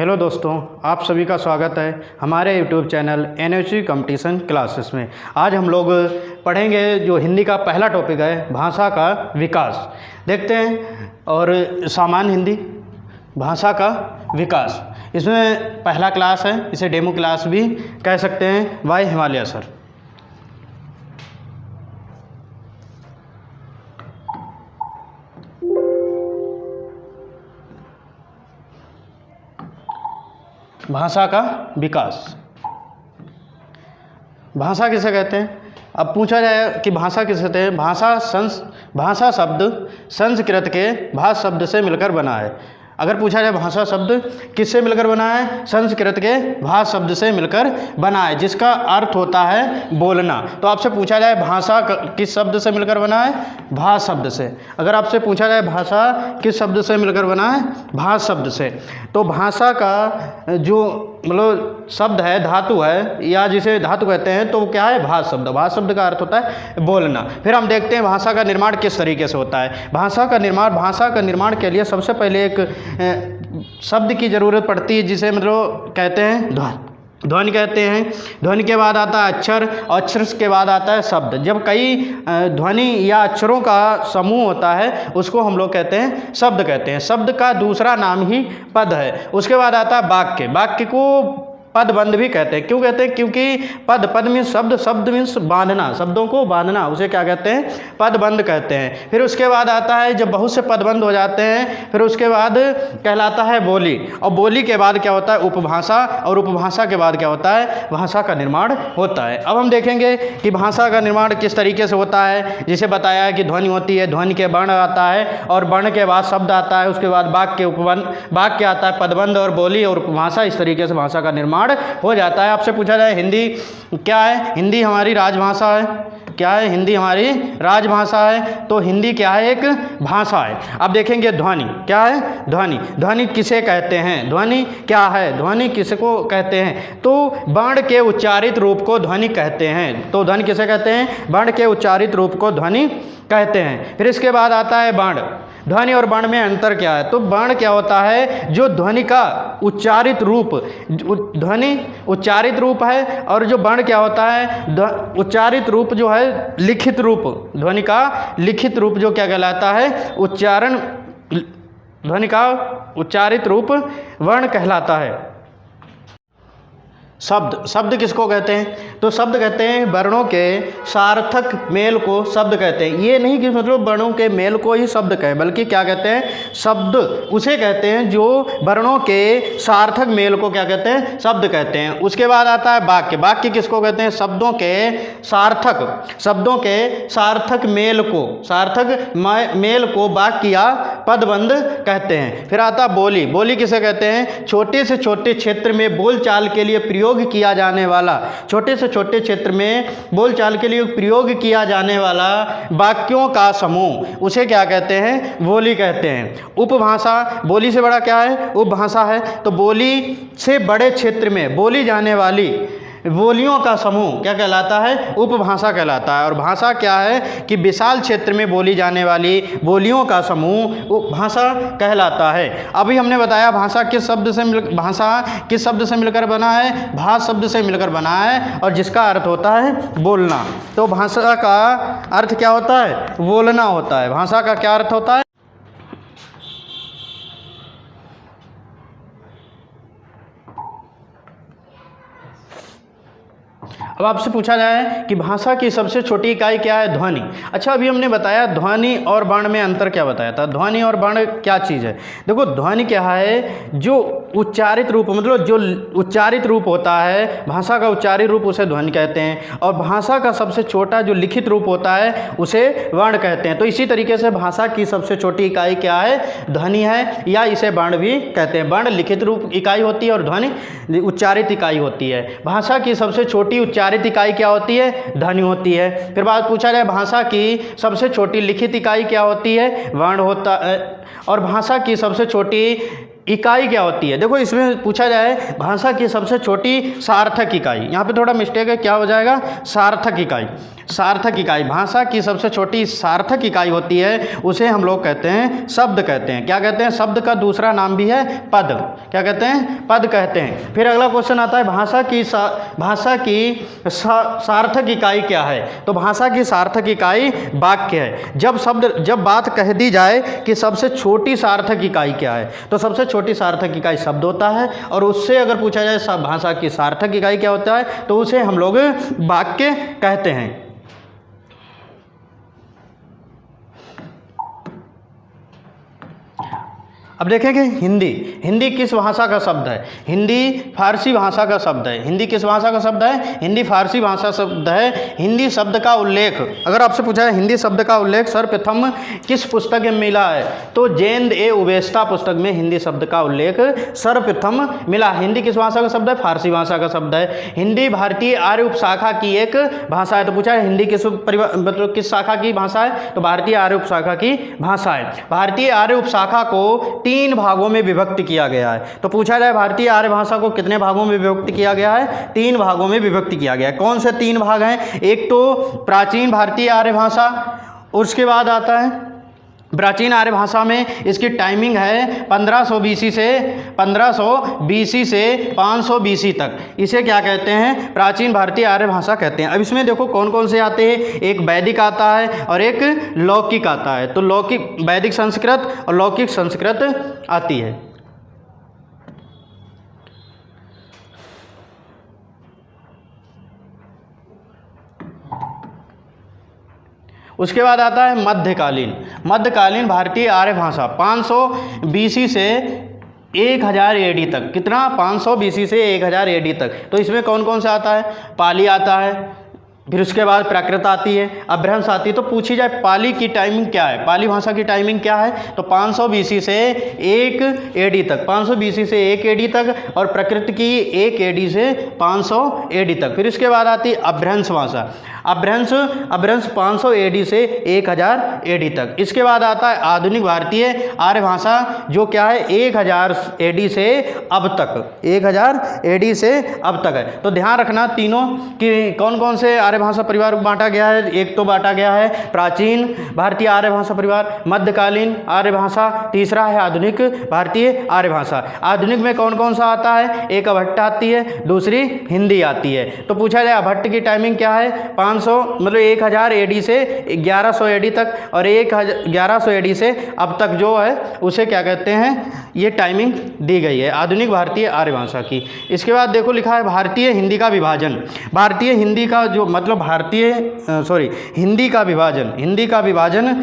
Hello दोस्तों, आप सभी का स्वागत है हमारे YouTube channel NHG competition classes में। आज हम लोग पढ़ेंगे जो हिंदी का पहला टॉपिक है भाषा का विकास। देखते हैं। और सामान्य हिंदी भाषा का विकास, इसमें पहला क्लास है, इसे डेमो क्लास भी कह सकते हैं बाय हिमालय सर। भाषा का विकास। भाषा किसे कहते हैं? अब पूछा जाए कि भाषा किसे कहते हैं। भाषा शब्द संस्कृत के भाष शब्द से मिलकर बना है। अगर पूछा जाए भाषा शब्द किससे मिलकर बना है, संस्कृत के भाष शब्द से मिलकर बना है, जिसका अर्थ होता है बोलना। तो आपसे पूछा जाए भाषा किस शब्द से मिलकर बना है, भाष शब्द से। अगर आपसे पूछा जाए भाषा किस शब्द से मिलकर बना है, भाष शब्द से, तो भाषा का जो मतलब शब्द है, धातु है, या जिसे धातु कहते हैं, तो वो क्या है, भाष शब्द। भाष शब्द का अर्थ होता है बोलना। फिर हम देखते हैं भाषा का निर्माण किस तरीके से होता है। भाषा का निर्माण के लिए सबसे पहले एक शब्द की ज़रूरत पड़ती है, जिसे मतलब कहते हैं ध्वनि कहते हैं। ध्वनि के बाद आता है अक्षर, और अक्षर के बाद आता है शब्द। जब कई ध्वनि या अक्षरों का समूह होता है, उसको हम लोग कहते हैं शब्द कहते हैं। शब्द का दूसरा नाम ही पद है। उसके बाद आता है वाक्य। वाक्य को पदबंध भी कहते हैं। क्यों कहते हैं? क्योंकि पद मीन्स शब्द, शब्द मीन्स बांधना, शब्दों को बांधना, उसे क्या कहते हैं, पदबंध कहते हैं। फिर उसके बाद आता है, जब बहुत से पदबंध हो जाते हैं, फिर उसके बाद कहलाता है बोली। और बोली के बाद क्या होता है, उपभाषा। और उपभाषा के बाद क्या होता है, भाषा का निर्माण होता है। अब हम देखेंगे कि भाषा का निर्माण किस तरीके से होता है। जिसे बताया है कि ध्वनि होती है, ध्वनि के वर्ण आता है, और वर्ण के बाद शब्द आता है, उसके बाद वाक्य, वाक्य आता है, पदबंध और बोली और उपभाषा। इस तरीके से भाषा का निर्माण हो जाता है। आपसे पूछा जाए हिंदी क्या है, हिंदी हमारी राजभाषा है। क्या है? हिंदी हमारी राजभाषा है। तो हिंदी क्या है, एक भाषा है। अब देखेंगे ध्वनि क्या है। ध्वनि, ध्वनि किसे कहते हैं, ध्वनि क्या है, ध्वनि किसको कहते हैं? तो वर्ण के उच्चारित रूप को ध्वनि कहते हैं। तो ध्वनि किसे कहते हैं, वर्ण के उच्चारित रूप को ध्वनि कहते हैं। फिर इसके बाद आता है वर्ण। ध्वनि और वर्ण में अंतर क्या है? तो वर्ण क्या होता है, जो ध्वनि का उच्चारित रूप, ध्वनि उच्चारित रूप है, और जो वर्ण क्या होता है, उच्चारित रूप जो है लिखित रूप। ध्वनि का लिखित रूप जो क्या कहलाता है, उच्चारण, ध्वनि का उच्चारित रूप वर्ण कहलाता है। शब्द, शब्द किसको कहते हैं? तो शब्द कहते हैं वर्णों के सार्थक मेल को शब्द कहते हैं। ये नहीं कि मतलब वर्णों के मेल को ही शब्द कहें, बल्कि क्या कहते हैं, शब्द उसे कहते हैं जो वर्णों के सार्थक मेल को क्या कहते हैं, शब्द कहते हैं। उसके बाद आता है वाक्य। वाक्य किसको कहते हैं? शब्दों के सार्थक मेल को, सार्थक मेल को वाक्य या पदबंध कहते हैं। फिर आता बोली। बोली किसे कहते हैं? छोटे से छोटे क्षेत्र में बोलचाल के लिए प्रयोग किया जाने वाला, छोटे से छोटे क्षेत्र में बोलचाल के लिए प्रयोग किया जाने वाला वाक्यों का समूह, उसे क्या कहते हैं, बोली कहते हैं। उपभाषा, बोली से बड़ा क्या है, उपभाषा है। तो बोली से बड़े क्षेत्र में बोली जाने वाली बोलियों का समूह क्या कहलाता है, उपभाषा कहलाता है। और भाषा क्या है कि विशाल क्षेत्र में बोली जाने वाली बोलियों का समूह उपभाषा कहलाता है। अभी हमने बताया भाषा किस शब्द से मिलकर बना है, भाष शब्द से मिलकर बना है, और जिसका अर्थ होता है बोलना। तो भाषा का अर्थ क्या होता है, बोलना होता है। भाषा का क्या अर्थ होता है? अब आपसे पूछा जाए कि भाषा की सबसे छोटी इकाई क्या है, ध्वनि। अच्छा, अभी हमने बताया ध्वनि और वर्ण में अंतर क्या बताया था। ध्वनि और वर्ण क्या चीज़ है? देखो, ध्वनि क्या है, जो उच्चारित रूप, मतलब जो उच्चारित रूप होता है, भाषा का उच्चारित रूप उसे ध्वनि कहते हैं। और भाषा का सबसे छोटा जो लिखित रूप होता है, उसे वर्ण कहते हैं। तो इसी तरीके से भाषा की सबसे छोटी इकाई क्या है, ध्वनि है, या इसे वर्ण भी कहते हैं। वर्ण लिखित रूप इकाई होती है और ध्वनि उच्चारित इकाई होती है। भाषा की सबसे छोटी उच्चारित इकाई क्या होती है, ध्वनि होती है। फिर बात पूछा जाए भाषा की सबसे छोटी लिखित इकाई क्या होती है, वर्ण होता है। और भाषा की सबसे छोटी इकाई क्या होती है? देखो इसमें पूछा जाए भाषा की सबसे छोटी सार्थक इकाई, यहाँ पे थोड़ा मिस्टेक है, क्या हो जाएगा? सार्थक इकाई। सार्थक इकाई, भाषा की सबसे छोटी सार्थक इकाई होती है, उसे हम लोग कहते हैं शब्द कहते हैं। क्या कहते हैं? शब्द का दूसरा नाम भी है पद। क्या कहते हैं? पद कहते हैं। फिर अगला क्वेश्चन आता है भाषा की सार्थक इकाई क्या है? तो भाषा की सार्थक इकाई वाक्य है। जब बात कह दी जाए कि सबसे छोटी सार्थक इकाई क्या है, तो सबसे छोटी सार्थक इकाई शब्द होता है, और उससे अगर पूछा जाए भाषा की सार्थक इकाई क्या होता है, तो उसे हम लोग वाक्य कहते हैं। अब देखेंगे हिंदी किस भाषा का शब्द है? हिंदी फारसी भाषा का शब्द है। हिंदी किस भाषा का शब्द है? हिंदी फारसी भाषा शब्द है। हिंदी शब्द का उल्लेख, अगर आपसे पूछा है हिंदी शब्द का उल्लेख सर्वप्रथम किस पुस्तक में मिला है, तो जेंद ए उवेस्ता पुस्तक में हिंदी शब्द का उल्लेख सर्वप्रथम मिला। हिंदी किस भाषा का शब्द है? फारसी भाषा का शब्द है। हिंदी भारतीय आर्य उपशाखा की एक भाषा है। तो पूछा है हिंदी मतलब किस शाखा की भाषा है? तो भारतीय आर्य उपशाखा की भाषा है। भारतीय आर्य उपशाखा को 3 भागों में विभक्त किया गया है। तो पूछा जाए भारतीय आर्य भाषा को कितने भागों में विभक्त किया गया है? 3 भागों में विभक्त किया गया है। कौन से 3 भाग हैं? एक तो प्राचीन भारतीय आर्य भाषा, उसके बाद आता है प्राचीन आर्य भाषा में इसकी टाइमिंग है 1500 बीसी से 500 बीसी तक। इसे क्या कहते हैं? प्राचीन भारतीय आर्य भाषा कहते हैं। अब इसमें देखो कौन कौन से आते हैं, एक वैदिक आता है और एक लौकिक आता है। तो लौकिक, वैदिक संस्कृत और लौकिक संस्कृत आती है। उसके बाद आता है मध्यकालीन भारतीय आर्य भाषा 500 बीसी से 1000 एडी तक। कितना? 500 बीसी से 1000 एडी तक। तो इसमें कौन कौन सा आता है? पाली आता है, फिर उसके बाद प्राकृत आती है, अभ्रंश आती है। तो पूछी जाए पाली की टाइमिंग क्या है? पाली भाषा की टाइमिंग क्या है? तो 500 बीसी से 1 एडी तक, 500 बीसी से 1 एडी तक, और प्राकृत की 1 एडी से 500 एडी तक। फिर उसके बाद आती है अभ्रंश भाषा। अभ्रंश 500 एडी से 1000 एडी तक। इसके बाद आता है आधुनिक भारतीय आर्य भाषा, जो क्या है 1000 एडी से अब तक, 1000 एडी से अब तक है। तो ध्यान रखना तीनों कि कौन कौन से आर्य भाषा परिवार बांटा गया है। एक तो बांटा गया है प्राचीन भारतीय आर्य भाषा परिवार, मध्यकालीन आर्य भाषा, तीसरा है आधुनिक भारतीय आर्य भाषा। आधुनिक में कौन कौन सा आता है? एक अभट्ट आती है, दूसरी हिंदी आती है। तो पूछा जाए अभट्ट की टाइमिंग क्या है? 500 मतलब 1000 एडी से 1100 एडी तक, और 1100 एडी से अब तक जो है उसे क्या कहते हैं? ये टाइमिंग दी गई है आधुनिक भारतीय आर्य भाषा की। इसके बाद देखो लिखा है भारतीय हिंदी का विभाजन। भारतीय हिंदी का जो मतलब हिंदी का विभाजन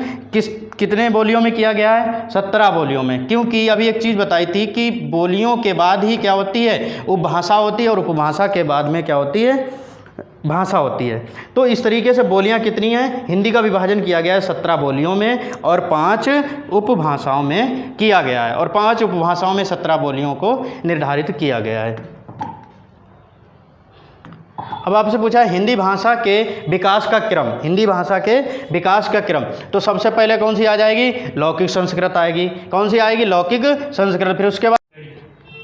कितने बोलियों में किया गया है? 17 बोलियों में। क्योंकि अभी एक चीज़ बताई थी कि बोलियों के बाद ही क्या होती है? उपभाषा होती है, और उपभाषा के बाद में क्या होती है? भाषा होती है। तो इस तरीके से बोलियां कितनी हैं? हिंदी का विभाजन किया गया है 17 बोलियों में और 5 उपभाषाओं में किया गया है, और 5 उपभाषाओं में 17 बोलियों को निर्धारित किया गया है। अब आपसे पूछा है हिंदी भाषा के विकास का क्रम। हिंदी भाषा के विकास का क्रम, तो सबसे पहले कौन सी आ जाएगी? लौकिक संस्कृत आएगी। कौन सी आएगी? लौकिक संस्कृत। फिर उसके बाद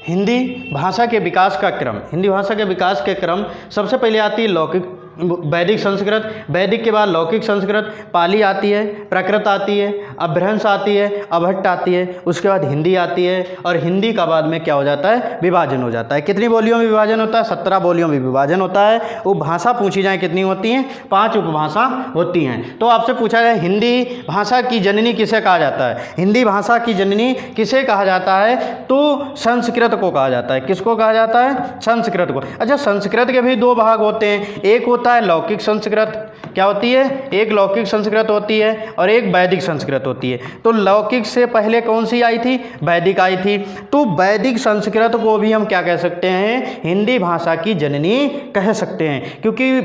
हिंदी भाषा के विकास का क्रम। हिंदी भाषा के विकास के क्रम सबसे पहले आती है लौकिक वैदिक संस्कृत, वैदिक के बाद लौकिक संस्कृत, पाली आती है, प्राकृत आती है, अपभ्रंश आती है, अभट्ट आती है, उसके बाद हिंदी आती है, और हिंदी का बाद में क्या हो जाता है? विभाजन हो जाता है। कितनी बोलियों में विभाजन होता है? 17 बोलियों में विभाजन होता है। उपभाषा पूछी जाए कितनी होती हैं? 5 उपभाषा होती हैं। तो आपसे पूछा जाए हिंदी भाषा की जननी किसे कहा जाता है? हिंदी भाषा की जननी किसे कहा जाता है? तो संस्कृत को कहा जाता है। किसको कहा जाता है? संस्कृत को। अच्छा, संस्कृत के भी 2 भाग होते हैं। एक होता है लौकिक संस्कृत। क्या होती है? एक लौकिक संस्कृत होती है और एक वैदिक संस्कृत होती है। तो लौकिक से पहले कौन सी आई थी? वैदिक आई थी। तो वैदिक संस्कृत को भी हम क्या कह सकते हैं? हिंदी भाषा की जननी कह सकते हैं, क्योंकि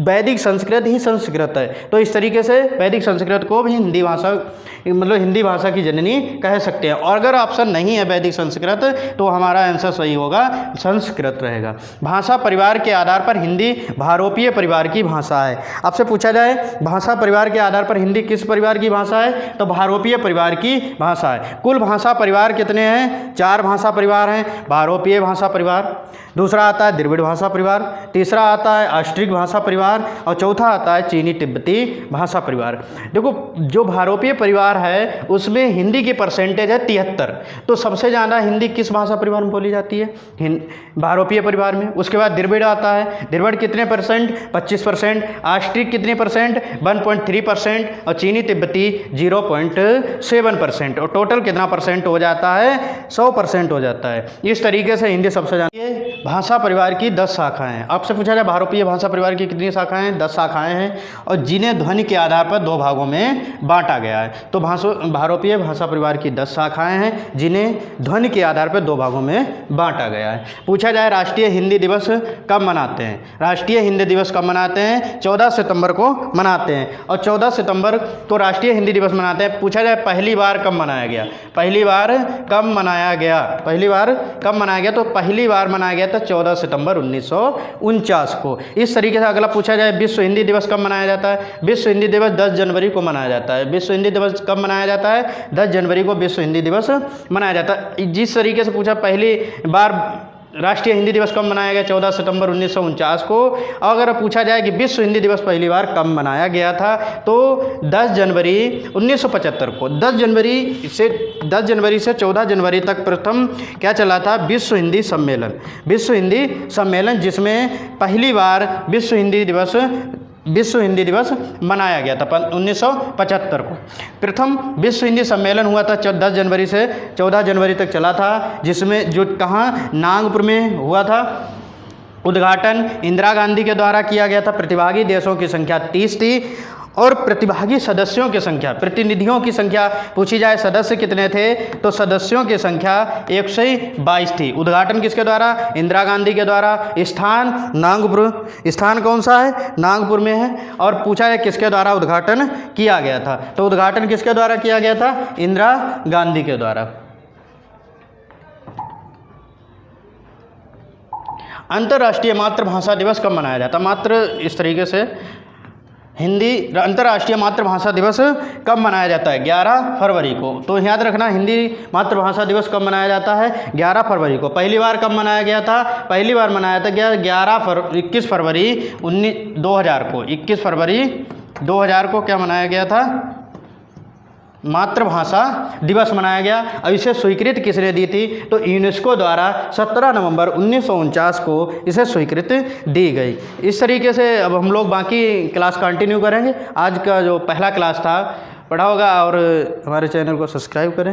वैदिक संस्कृत ही संस्कृत है, तो इस तरीके से वैदिक संस्कृत को भी हिंदी भाषा मतलब हिंदी भाषा की जननी कह सकते हैं। और अगर ऑप्शन नहीं है वैदिक संस्कृत तो हमारा आंसर सही होगा संस्कृत रहेगा। भाषा परिवार के आधार पर हिंदी भारोपीय परिवार की भाषा है। आपसे पूछा जाए भाषा परिवार के आधार पर हिंदी किस परिवार की भाषा है, तो भारोपीय परिवार की भाषा है। कुल भाषा परिवार कितने हैं, 4 भाषा परिवार हैं। भारोपीय भाषा परिवार, दूसरा आता है द्रविड़ भाषा परिवार, तीसरा आता है ऑस्ट्रिक भाषा परिवार और चौथा आता है चीनी तिब्बती भाषा परिवार। देखो जो भारोपीय परिवार है उसमें हिंदी की परसेंटेज है 73, तो सबसे ज़्यादा हिंदी किस भाषा परिवार में बोली जाती है, भारोपीय परिवार में। उसके बाद द्रविड़ आता है, द्रविड़ कितने परसेंट, 25%, ऑस्ट्रिक कितने परसेंट, 1.3% और चीनी तिब्बती 0.7% और टोटल कितना परसेंट हो जाता है, 100% हो जाता है। इस तरीके से हिंदी सबसे ज़्यादा। भाषा परिवार की 10 शाखाएं। आपसे पूछा जाए भारोपीय भाषा परिवार की कितनी शाखाएं, 10 शाखाएं हैं और जिन्हें ध्वनि के आधार पर 2 भागों में बांटा गया है। तो भारोपीय भाषा परिवार की 10 शाखाएं हैं जिन्हें ध्वनि के आधार पर 2 भागों में बांटा गया है। पूछा जाए राष्ट्रीय हिंदी दिवस कब मनाते हैं, राष्ट्रीय हिंदी दिवस कब मनाते हैं, 14 सितंबर को मनाते हैं और 14 सितंबर को राष्ट्रीय हिंदी दिवस मनाते हैं। पूछा जाए पहली बार कब मनाया गया, पहली बार कब मनाया गया, पहली बार कब मनाया गया, तो पहली बार मनाया गया था 14 सितंबर 1949 को। इस तरीके से अगला पूछा जाए विश्व हिंदी दिवस कब मनाया जाता है, विश्व हिंदी दिवस 10 जनवरी को मनाया जाता है। विश्व हिंदी दिवस कब मनाया जाता है, 10 जनवरी को विश्व हिंदी दिवस मनाया जाता है। जिस तरीके से पूछा पहली बार राष्ट्रीय हिंदी दिवस कब मनाया गया, 14 सितंबर 1949 को। अगर पूछा जाए कि विश्व हिंदी दिवस पहली बार कब मनाया गया था, तो 10 जनवरी 1975 को। 10 जनवरी से 14 जनवरी तक प्रथम क्या चला था, विश्व हिंदी सम्मेलन, विश्व हिंदी सम्मेलन, जिसमें पहली बार विश्व हिंदी दिवस मनाया गया था 1975 को। प्रथम विश्व हिंदी सम्मेलन हुआ था 10 जनवरी से 14 जनवरी तक चला था, जिसमें जो कहाँ नागपुर में हुआ था। उद्घाटन इंदिरा गांधी के द्वारा किया गया था। प्रतिभागी देशों की संख्या 30 थी और प्रतिभागी सदस्यों की संख्या, प्रतिनिधियों की संख्या पूछी जाए सदस्य कितने थे, तो सदस्यों की संख्या 122 थी। उद्घाटन किसके द्वारा, इंदिरा गांधी के द्वारा। स्थान नागपुर, स्थान कौन सा है, नागपुर में है। और पूछा है किसके द्वारा उद्घाटन किया गया था, तो उद्घाटन किसके द्वारा किया गया था, इंदिरा गांधी के द्वारा। अंतर्राष्ट्रीय मातृभाषा दिवस कब मनाया जाता, मात्र इस तरीके से हिंदी अंतर्राष्ट्रीय मातृभाषा दिवस कब मनाया जाता है, 11 फरवरी को। तो याद रखना हिंदी मातृभाषा दिवस कब मनाया जाता है, 11 फरवरी को। पहली बार कब मनाया गया था, पहली बार मनाया था 21 फरवरी 2000 को। 21 फरवरी 2000 को क्या मनाया गया था, मातृभाषा दिवस मनाया गया। और इसे स्वीकृति किसने दी थी, तो यूनेस्को द्वारा 17 नवंबर 1949 को इसे स्वीकृति दी गई। इस तरीके से अब हम लोग बाकी क्लास कंटिन्यू करेंगे। आज का जो पहला क्लास था पढ़ा होगा और हमारे चैनल को सब्सक्राइब करें।